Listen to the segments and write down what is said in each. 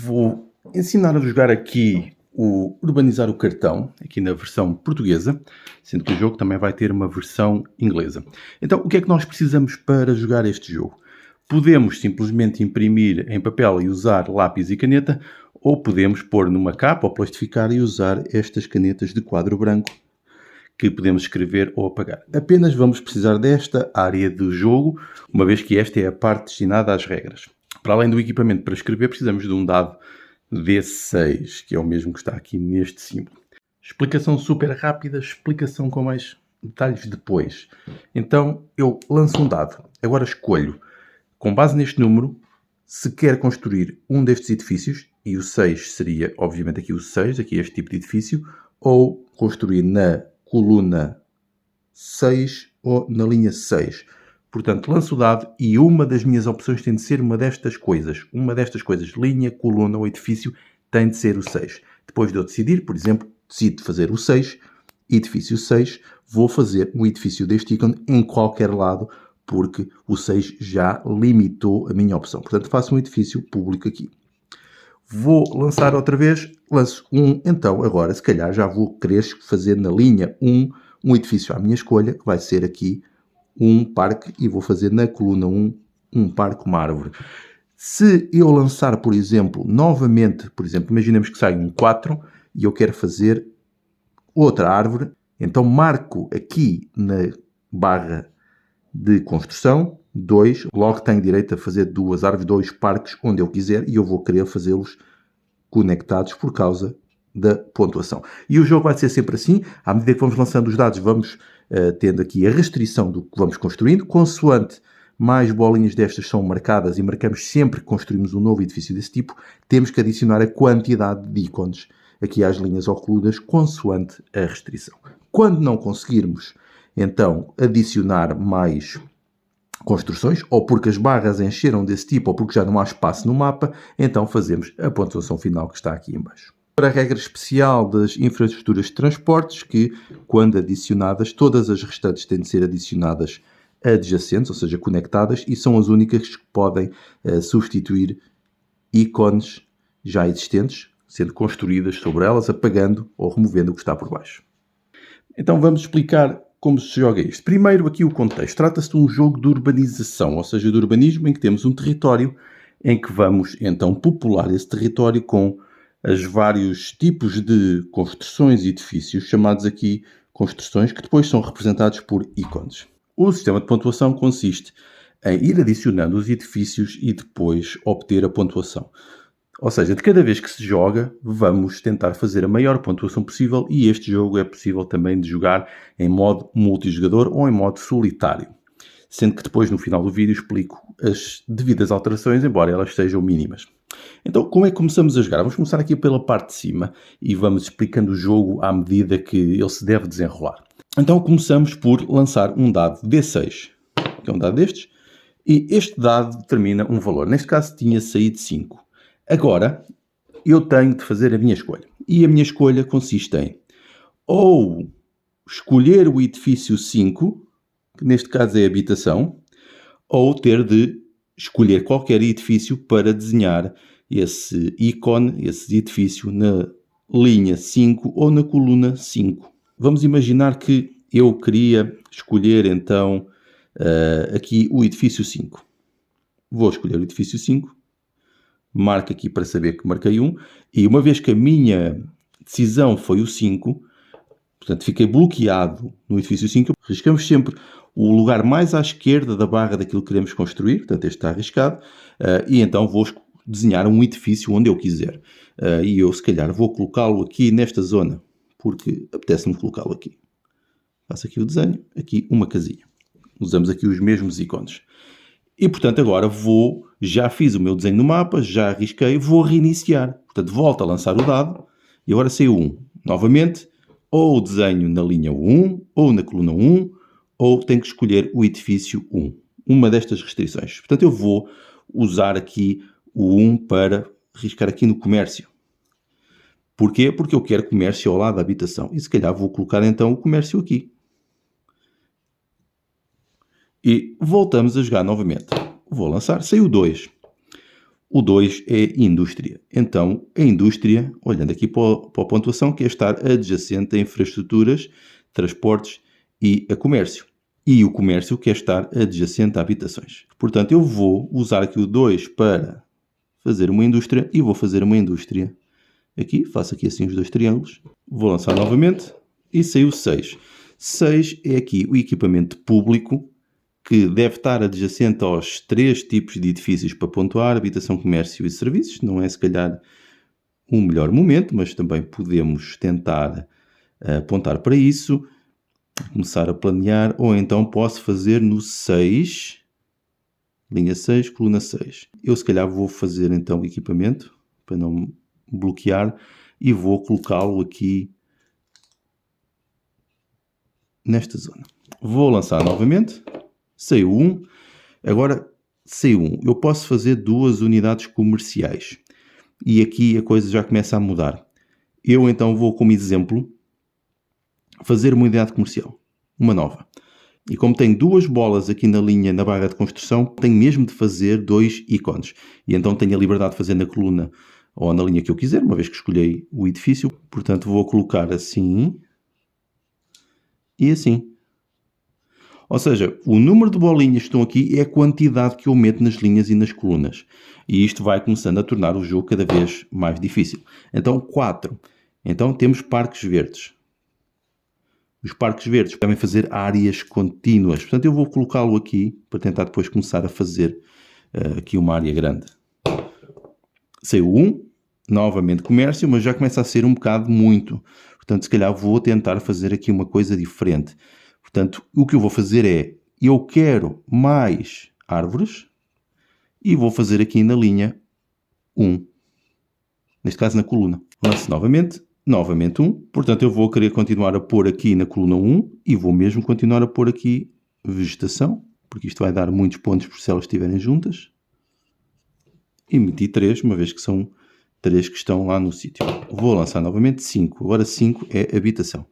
Vou ensinar a jogar aqui o Urbanizar o Cartão, aqui na versão portuguesa, sendo que o jogo também vai ter uma versão inglesa. Então, o que é que nós precisamos para jogar este jogo? Podemos simplesmente imprimir em papel e usar lápis e caneta, ou podemos pôr numa capa ou plastificar e usar estas canetas de quadro branco que podemos escrever ou apagar. Apenas vamos precisar desta área do jogo, uma vez que esta é a parte destinada às regras. Para além do equipamento para escrever, precisamos de um dado D6, que é o mesmo que está aqui neste símbolo. Explicação super rápida, explicação com mais detalhes depois. Então, eu lanço um dado. Agora escolho, com base neste número, se quer construir um destes edifícios, e o 6 seria, obviamente, aqui o 6, aqui este tipo de edifício, ou construir na coluna 6 ou na linha 6. Portanto, lanço o dado e uma das minhas opções tem de ser uma destas coisas. Uma destas coisas, linha, coluna ou edifício, tem de ser o 6. Depois de eu decidir, por exemplo, decido fazer o 6, edifício 6, vou fazer um edifício deste ícone em qualquer lado, porque o 6 já limitou a minha opção. Portanto, faço um edifício público aqui. Vou lançar outra vez, lanço um, então agora se calhar já vou querer fazer na linha 1 um edifício à minha escolha, que vai ser aqui um parque, e vou fazer na coluna 1 um parque, uma árvore. Se eu lançar, por exemplo, novamente, por exemplo, imaginemos que sai um 4 e eu quero fazer outra árvore, então marco aqui na barra de construção 2, logo tenho direito a fazer duas árvores, dois parques, onde eu quiser, e eu vou querer fazê-los conectados por causa da pontuação. E o jogo vai ser sempre assim, à medida que vamos lançando os dados, vamos tendo aqui a restrição do que vamos construindo, consoante mais bolinhas destas são marcadas, e marcamos sempre que construímos um novo edifício desse tipo, temos que adicionar a quantidade de ícones aqui às linhas ou colunas, consoante a restrição. Quando não conseguirmos, então, adicionar mais construções, ou porque as barras encheram desse tipo, ou porque já não há espaço no mapa, então fazemos a pontuação final que está aqui em baixo. Para a regra especial das infraestruturas de transportes, que quando adicionadas, todas as restantes têm de ser adicionadas adjacentes, ou seja, conectadas, e são as únicas que podem substituir ícones já existentes, sendo construídas sobre elas, apagando ou removendo o que está por baixo. Então vamos explicar como se joga isto. Primeiro, aqui o contexto. Trata-se de um jogo de urbanização, ou seja, de urbanismo, em que temos um território em que vamos, então, popular esse território com os vários tipos de construções e edifícios, chamados aqui construções, que depois são representados por ícones. O sistema de pontuação consiste em ir adicionando os edifícios e depois obter a pontuação. Ou seja, de cada vez que se joga, vamos tentar fazer a maior pontuação possível, e este jogo é possível também de jogar em modo multijogador ou em modo solitário. Sendo que depois, no final do vídeo, explico as devidas alterações, embora elas sejam mínimas. Então, como é que começamos a jogar? Vamos começar aqui pela parte de cima e vamos explicando o jogo à medida que ele se deve desenrolar. Então, começamos por lançar um dado D6, que é um dado destes, e este dado determina um valor. Neste caso, tinha saído 5. Agora, eu tenho de fazer a minha escolha. E a minha escolha consiste em ou escolher o edifício 5, que neste caso é habitação, ou ter de escolher qualquer edifício para desenhar esse ícone, esse edifício, na linha 5 ou na coluna 5. Vamos imaginar que eu queria escolher, então, aqui o edifício 5. Vou escolher o edifício 5. Marco aqui para saber que marquei 1, e uma vez que a minha decisão foi o 5, portanto fiquei bloqueado no edifício 5, riscamos sempre o lugar mais à esquerda da barra daquilo que queremos construir, portanto este está arriscado, e então vou desenhar um edifício onde eu quiser. E eu se calhar vou colocá-lo aqui nesta zona, porque apetece-me colocá-lo aqui. Faço aqui o desenho, aqui uma casinha. Usamos aqui os mesmos ícones. E, portanto, agora já fiz o meu desenho no mapa, já arrisquei, vou reiniciar. Portanto, volto a lançar o dado e agora saiu 1. Novamente, ou desenho na linha 1, ou na coluna 1, ou tenho que escolher o edifício 1. Uma destas restrições. Portanto, eu vou usar aqui o 1 para riscar aqui no comércio. Porquê? Porque eu quero comércio ao lado da habitação. E se calhar vou colocar então o comércio aqui. E voltamos a jogar novamente. Vou lançar. Saiu 2. O 2 é indústria. Então, a indústria, olhando aqui para a pontuação, quer estar adjacente a infraestruturas, transportes e a comércio. E o comércio quer estar adjacente a habitações. Portanto, eu vou usar aqui o 2 para fazer uma indústria e vou fazer uma indústria aqui. Faço aqui assim os dois triângulos. Vou lançar novamente e saiu 6. 6 é aqui o equipamento público que deve estar adjacente aos 3 tipos de edifícios para pontuar: habitação, comércio e serviços. Não é se calhar o melhor momento, mas também podemos tentar apontar para isso, começar a planear, ou então posso fazer no 6, linha 6, coluna 6. Eu se calhar vou fazer então o equipamento, para não bloquear, e vou colocá-lo aqui nesta zona. Vou lançar novamente. Saiu 1. Agora, saiu 1. Eu posso fazer 2 unidades comerciais. E aqui a coisa já começa a mudar. Eu então vou, como exemplo, fazer uma unidade comercial. Uma nova. E como tenho 2 bolas aqui na linha, na barra de construção, tenho mesmo de fazer 2 ícones. E então tenho a liberdade de fazer na coluna ou na linha que eu quiser, uma vez que escolhi o edifício. Portanto, vou colocar assim e assim. Ou seja, o número de bolinhas que estão aqui é a quantidade que eu meto nas linhas e nas colunas. E isto vai começando a tornar o jogo cada vez mais difícil. Então, 4. Então, temos parques verdes. Os parques verdes devem fazer áreas contínuas. Portanto, eu vou colocá-lo aqui para tentar depois começar a fazer aqui uma área grande. Saiu 1. Novamente comércio, mas já começa a ser um bocado muito. Portanto, se calhar vou tentar fazer aqui uma coisa diferente. Portanto, o que eu vou fazer é, eu quero mais árvores e vou fazer aqui na linha 1. Neste caso na coluna. Lanço novamente 1. Portanto, eu vou querer continuar a pôr aqui na coluna 1 e vou mesmo continuar a pôr aqui vegetação, porque isto vai dar muitos pontos por se elas estiverem juntas. E meti 3, uma vez que são 3 que estão lá no sítio. Vou lançar novamente 5. Agora 5 é habitação.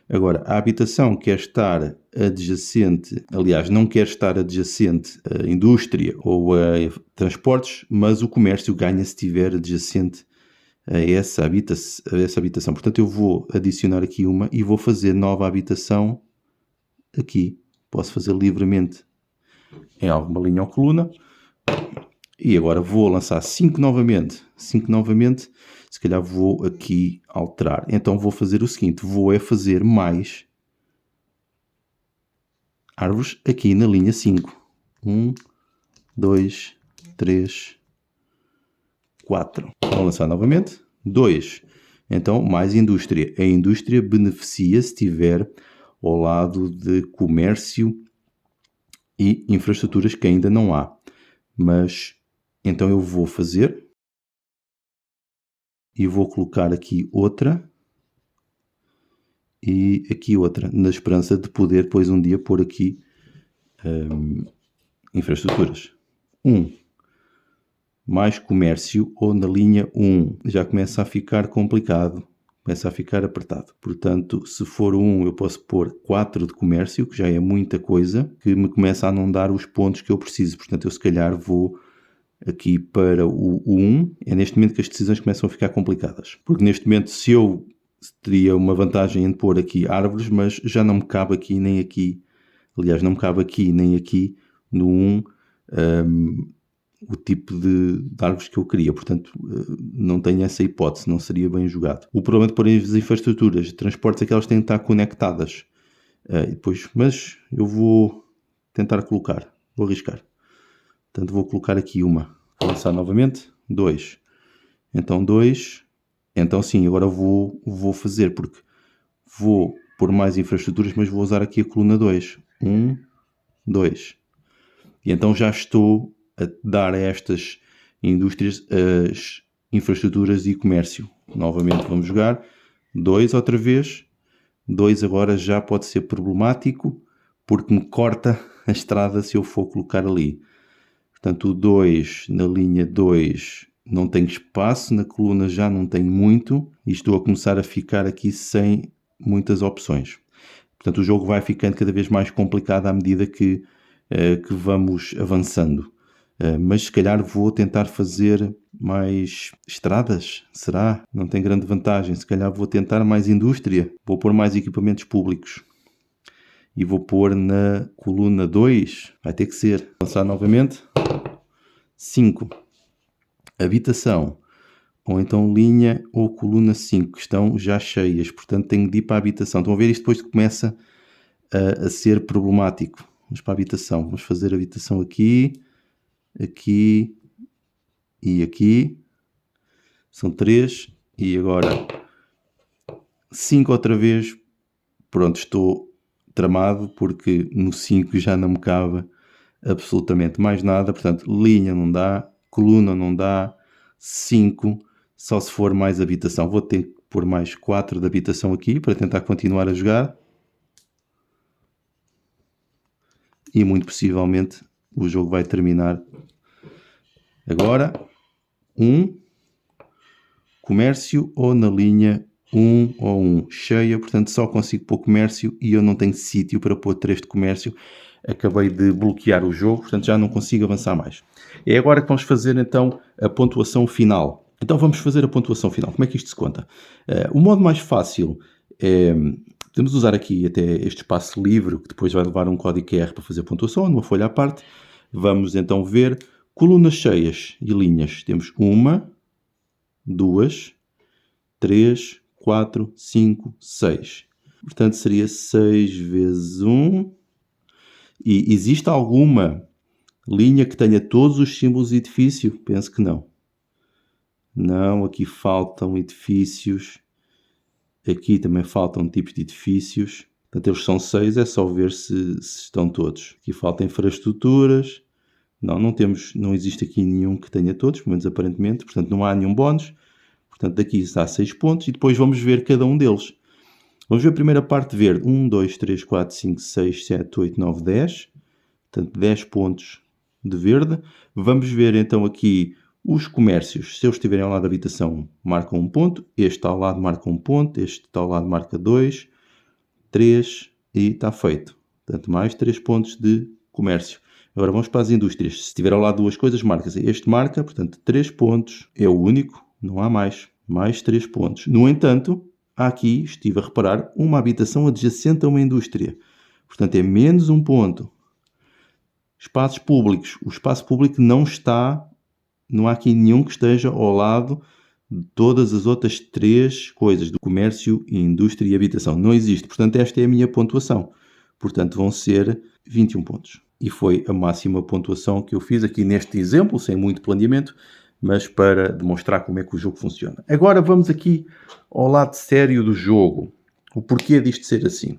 Agora, a habitação quer estar adjacente, aliás, não quer estar adjacente à indústria ou a transportes, mas o comércio ganha se estiver adjacente a essa habitação. Portanto, eu vou adicionar aqui uma e vou fazer nova habitação aqui. Posso fazer livremente em alguma linha ou coluna. E agora vou lançar 5 novamente. 5 novamente. Se calhar vou aqui alterar. Então vou fazer o seguinte. Vou fazer mais árvores aqui na linha 5. 1, 2, 3, 4. Vou lançar novamente. 2. Então mais indústria. A indústria beneficia se estiver ao lado de comércio e infraestruturas que ainda não há. Mas então eu vou fazer e vou colocar aqui outra e aqui outra, na esperança de poder depois um dia pôr aqui infraestruturas. 1. Mais comércio ou na linha 1. Já começa a ficar complicado, começa a ficar apertado. Portanto, se for 1, eu posso pôr 4 de comércio, que já é muita coisa, que me começa a não dar os pontos que eu preciso. Portanto, eu se calhar vou aqui para o 1, é neste momento que as decisões começam a ficar complicadas. Porque neste momento, se eu teria uma vantagem em pôr aqui árvores, mas já não me cabe aqui nem aqui. Aliás, não me cabe aqui nem aqui no 1 o tipo de árvores que eu queria. Portanto, não tenho essa hipótese, não seria bem jogado. O problema de pôr as infraestruturas de transportes é que elas têm que estar conectadas. Depois, mas eu vou tentar colocar, vou arriscar. Portanto, vou colocar aqui uma. Vou lançar novamente. 2. Então, 2. Então, sim, agora vou fazer, porque vou pôr mais infraestruturas, mas vou usar aqui a coluna 2. 1, 2. E então já estou a dar a estas indústrias as infraestruturas e comércio. Novamente vamos jogar. 2 outra vez. 2 agora já pode ser problemático, porque me corta a estrada se eu for colocar ali. Portanto, o 2 na linha 2 não tem espaço, na coluna já não tem muito e estou a começar a ficar aqui sem muitas opções. Portanto, o jogo vai ficando cada vez mais complicado à medida que vamos avançando. Mas se calhar vou tentar fazer mais estradas, será? Não tem grande vantagem. Se calhar vou tentar mais indústria, vou pôr mais equipamentos públicos. E vou pôr na coluna 2, vai ter que ser. Lançar novamente. 5. Habitação. Ou então linha ou coluna 5, que estão já cheias. Portanto, tenho de ir para a habitação. Estão a ver, isto depois começa a ser problemático. Vamos para a habitação. Vamos fazer a habitação aqui, aqui e aqui. São 3. E agora 5 outra vez. Pronto, estou tramado porque no 5 já não me cabe absolutamente mais nada. Portanto, linha não dá, coluna não dá, 5 só se for mais habitação. Vou ter que pôr mais 4 de habitação aqui para tentar continuar a jogar. E muito possivelmente o jogo vai terminar agora. 1, comércio ou na linha 1 ou 1, cheia, portanto só consigo pôr comércio e eu não tenho sítio para pôr 3 de comércio. Acabei de bloquear o jogo, portanto já não consigo avançar mais. É agora que vamos fazer então a pontuação final. Então vamos fazer a pontuação final. Como é que isto se conta? O modo mais fácil é... Podemos usar aqui até este espaço livre, que depois vai levar um código QR para fazer a pontuação, numa folha à parte. Vamos então ver colunas cheias e linhas. Temos 1, 2, 3, 4, 5, 6. Portanto, seria 6 vezes 1. E existe alguma linha que tenha todos os símbolos de edifício? Penso que não. Não, aqui faltam edifícios. Aqui também faltam tipos de edifícios. Portanto, eles são 6, é só ver se estão todos. Aqui faltam infraestruturas. Não existe aqui nenhum que tenha todos, pelo menos aparentemente. Portanto, não há nenhum bónus. Portanto, daqui está 6 pontos e depois vamos ver cada um deles. Vamos ver a primeira parte verde. 1, 2, 3, 4, 5, 6, 7, 8, 9, 10. Portanto, 10 pontos de verde. Vamos ver então aqui os comércios. Se eles estiverem ao lado da habitação, marcam 1 ponto. Este ao lado marca 1 ponto. Este ao lado marca 2, 3 e está feito. Portanto, mais 3 pontos de comércio. Agora vamos para as indústrias. Se estiver ao lado duas coisas, marca-se. Este marca, portanto, 3 pontos. É o único, não há mais. Mais 3 pontos. No entanto, aqui estive a reparar uma habitação adjacente a uma indústria. Portanto, é menos 1 ponto. Espaços públicos. O espaço público não há aqui nenhum que esteja ao lado de todas as outras 3 coisas, do comércio, indústria e habitação. Não existe. Portanto, esta é a minha pontuação. Portanto, vão ser 21 pontos. E foi a máxima pontuação que eu fiz aqui neste exemplo, sem muito planeamento, mas para demonstrar como é que o jogo funciona. Agora vamos aqui ao lado sério do jogo. O porquê disto ser assim.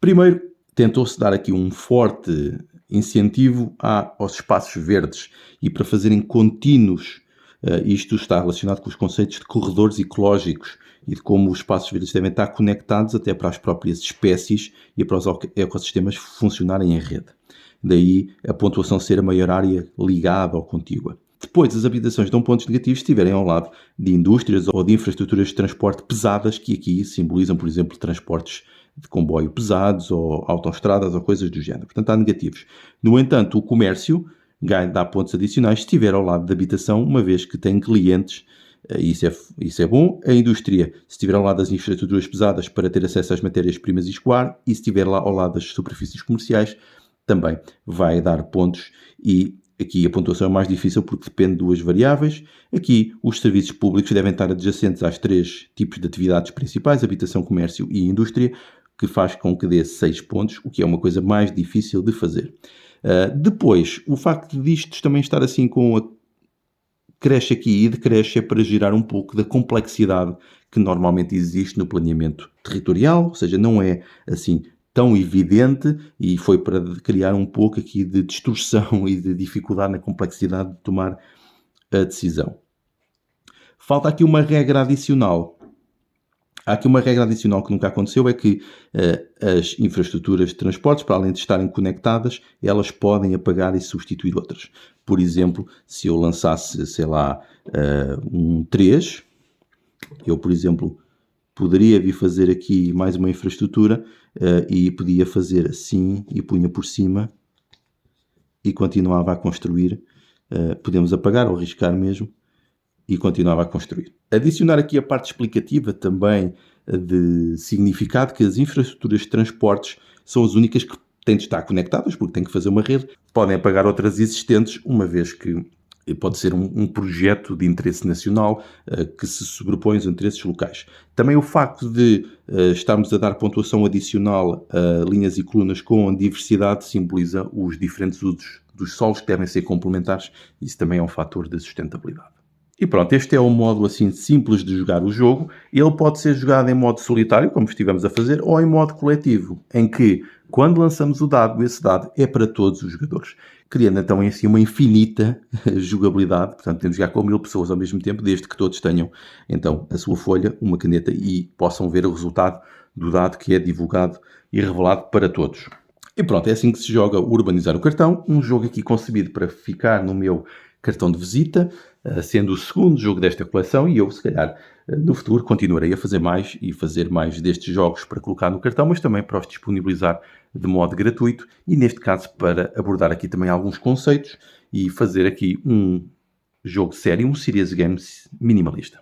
Primeiro, tentou-se dar aqui um forte incentivo aos espaços verdes e para fazerem contínuos. Isto está relacionado com os conceitos de corredores ecológicos e de como os espaços verdes devem estar conectados até para as próprias espécies e para os ecossistemas funcionarem em rede. Daí a pontuação ser a maior área ligada ou contígua. Depois, as habitações dão pontos negativos se estiverem ao lado de indústrias ou de infraestruturas de transporte pesadas, que aqui simbolizam, por exemplo, transportes de comboio pesados ou autoestradas ou coisas do género. Portanto, há negativos. No entanto, o comércio dá pontos adicionais se estiver ao lado da habitação, uma vez que tem clientes. Isso é bom. A indústria, se estiver ao lado das infraestruturas pesadas para ter acesso às matérias-primas e escoar, e se estiver lá ao lado das superfícies comerciais, também vai dar pontos. E aqui a pontuação é mais difícil porque depende de 2 variáveis. Aqui os serviços públicos devem estar adjacentes às 3 tipos de atividades principais, habitação, comércio e indústria, que faz com que dê 6 pontos, o que é uma coisa mais difícil de fazer. Depois, o facto disto também estar assim com a creche aqui e decresce é para gerar um pouco da complexidade que normalmente existe no planeamento territorial, ou seja, não é assim tão evidente e foi para criar um pouco aqui de distorção e de dificuldade na complexidade de tomar a decisão. Falta aqui uma regra adicional. Há aqui uma regra adicional que nunca aconteceu, é que as infraestruturas de transportes, para além de estarem conectadas, elas podem apagar e substituir outras. Por exemplo, se eu lançasse, sei lá, um 3, eu, por exemplo, poderia vir fazer aqui mais uma infraestrutura e podia fazer assim e punha por cima e continuava a construir. Podemos apagar ou arriscar mesmo e continuava a construir. Adicionar aqui a parte explicativa também de significado que as infraestruturas de transportes são as únicas que têm de estar conectadas, porque têm que fazer uma rede. Podem apagar outras existentes, uma vez que pode ser um projeto de interesse nacional que se sobrepõe aos interesses locais. Também o facto de estarmos a dar pontuação adicional a linhas e colunas com diversidade simboliza os diferentes usos dos solos que devem ser complementares. Isso também é um fator de sustentabilidade. E pronto, este é o modo assim simples de jogar o jogo. Ele pode ser jogado em modo solitário, como estivemos a fazer, ou em modo coletivo, em que, quando lançamos o dado, esse dado é para todos os jogadores, criando então em si uma infinita jogabilidade. Portanto, podemos jogar com 1000 pessoas ao mesmo tempo, desde que todos tenham então a sua folha, uma caneta e possam ver o resultado do dado que é divulgado e revelado para todos. E pronto, é assim que se joga o Urbanizar o Cartão, um jogo aqui concebido para ficar no meu cartão de visita, sendo o segundo jogo desta coleção, e eu, se calhar, no futuro continuarei a fazer mais e fazer mais destes jogos para colocar no cartão, mas também para os disponibilizar de modo gratuito e, neste caso, para abordar aqui também alguns conceitos e fazer aqui um jogo sério, um serious games minimalista.